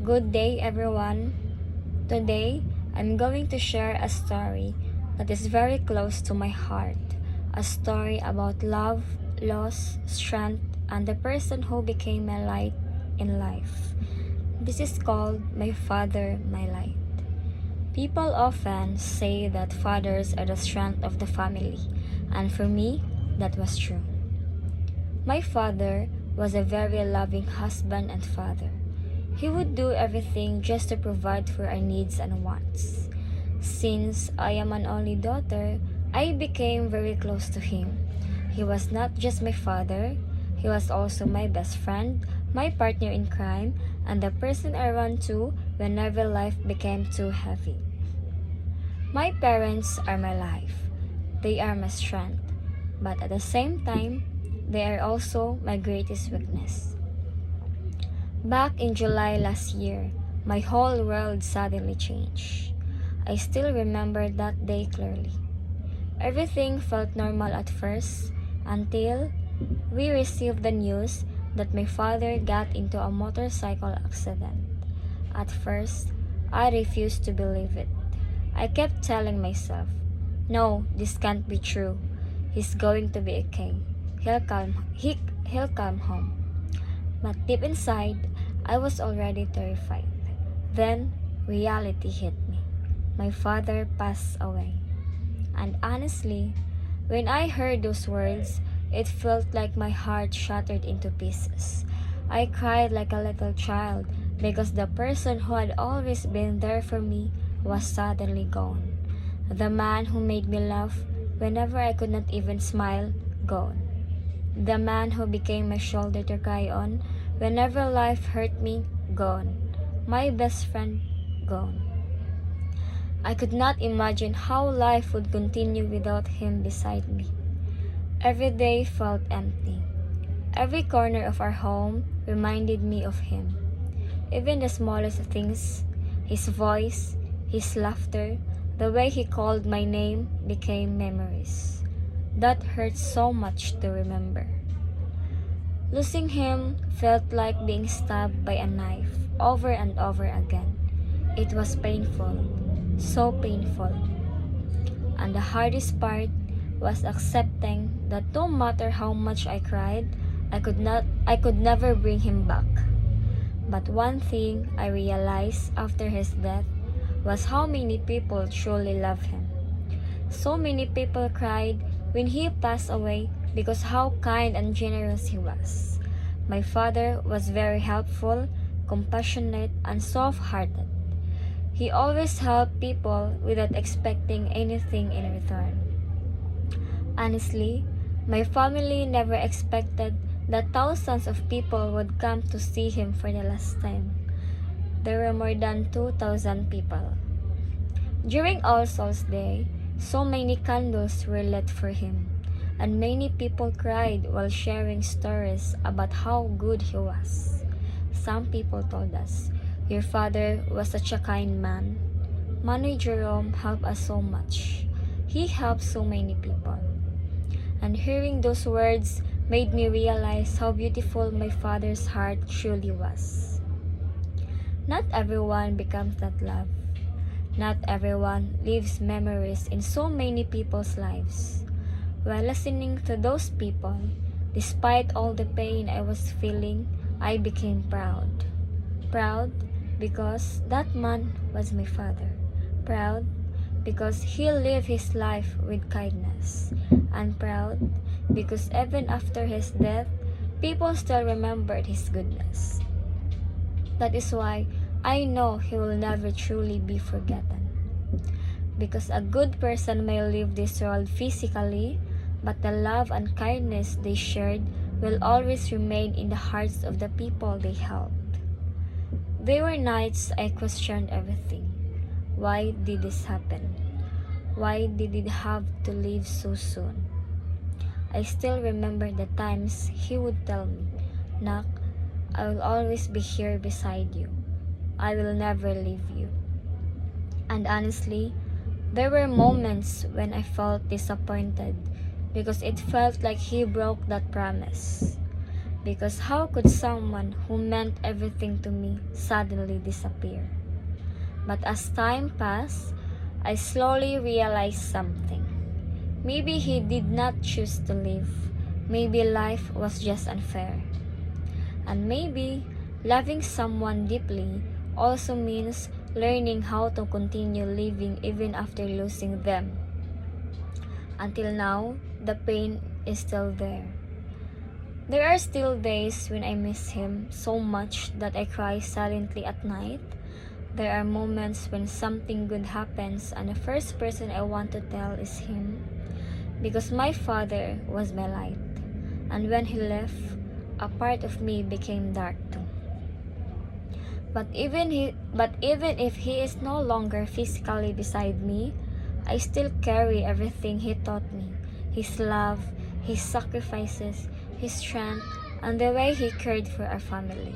Good day, everyone. Today, I'm going to share a story that is very close to my heart. A story about love, loss, strength, and the person who became my light in life. This is called My Father, My Light. People often say that fathers are the strength of the family, and for me, that was true. My father was a very loving husband and father. He would do everything just to provide for our needs and wants. Since I am an only daughter, I became very close to him. He was not just my father, he was also my best friend, my partner in crime, and the person I run to whenever life became too heavy. My parents are my life. They are my strength. But at the same time, they are also my greatest weakness. Back in July last year, my whole world suddenly changed. I still remember that day clearly. Everything felt normal at first until we received the news that my father got into a motorcycle accident. At first, I refused to believe it. I kept telling myself, no, this can't be true. He's going to be okay. He'll come home. But deep inside, I was already terrified. Then, reality hit me. My father passed away. And honestly, when I heard those words, it felt like my heart shattered into pieces. I cried like a little child because the person who had always been there for me was suddenly gone. The man who made me laugh whenever I could not even smile, gone. The man who became my shoulder to cry on whenever life hurt me, gone. My best friend, gone. I could not imagine how life would continue without him beside me. Every day felt empty. Every corner of our home reminded me of him. Even the smallest things, his voice, his laughter, the way he called my name became memories. That hurt so much to remember. Losing him felt like being stabbed by a knife over and over again. It was painful, so painful. And the hardest part was accepting that no matter how much I cried, I could never bring him back. But one thing I realized after his death was how many people truly love him. So many people cried when he passed away because how kind and generous he was. My father was very helpful, compassionate, and soft-hearted. He always helped people without expecting anything in return. Honestly, my family never expected that thousands of people would come to see him for the last time. There were more than 2,000 people. During All Souls Day, so many candles were lit for him, and many people cried while sharing stories about how good he was. Some people told us, "Your father was such a kind man." Manoy Jerome helped us so much. He helped so many people. And hearing those words made me realize how beautiful my father's heart truly was. Not everyone becomes that love. Not everyone leaves memories in so many people's lives. While listening to those people, despite all the pain I was feeling, I became proud. Proud because that man was my father. Proud because he lived his life with kindness. And proud because even after his death, people still remembered his goodness. That is why I know he will never truly be forgotten. Because a good person may leave this world physically, but the love and kindness they shared will always remain in the hearts of the people they helped. There were nights I questioned everything. Why did this happen? Why did it have to leave so soon? I still remember the times he would tell me, "Nak, I will always be here beside you. I will never leave you." And honestly, there were moments when I felt disappointed because it felt like he broke that promise. Because how could someone who meant everything to me suddenly disappear? But as time passed, I slowly realized something. Maybe he did not choose to live. Maybe life was just unfair. And maybe loving someone deeply also means learning how to continue living even after losing them. Until now, the pain is still there. There are still days when I miss him so much that I cry silently at night. There are moments when something good happens and the first person I want to tell is him, because my father was my light. And when he left, a part of me became dark too. But even if he is no longer physically beside me, I still carry everything he taught me. His love, his sacrifices, his strength, and the way he cared for our family.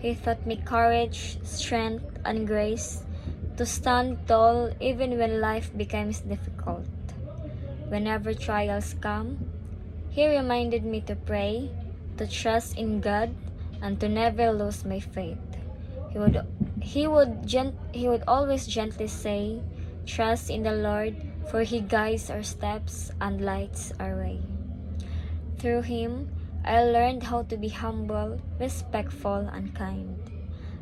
He taught me courage, strength, and grace to stand tall even when life becomes difficult. Whenever trials come, he reminded me to pray, to trust in God, and to never lose my faith. He would always gently say, "Trust in the Lord, for He guides our steps and lights our way." Through him, I learned how to be humble, respectful, and kind,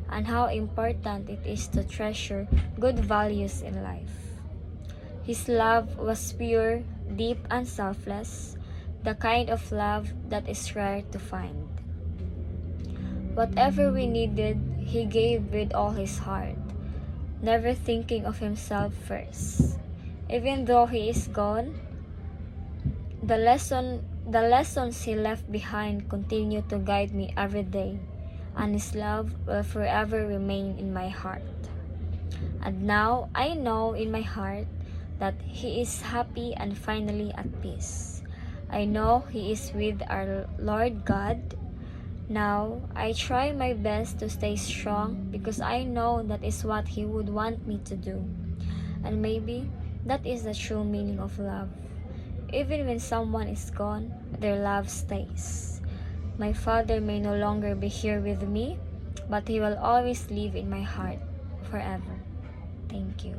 and how important it is to treasure good values in life. His love was pure, deep, and selfless, the kind of love that is rare to find. Whatever we needed, he gave with all his heart, never thinking of himself first. Even though he is gone, the lessons he left behind continue to guide me every day, and his love will forever remain in my heart. And now I know in my heart that he is happy and finally at peace. I know he is with our Lord God. Now I try my best to stay strong because I know that is what he would want me to do. And maybe that is the true meaning of love. Even when someone is gone, their love stays. My father may no longer be here with me, but he will always live in my heart forever. Thank you.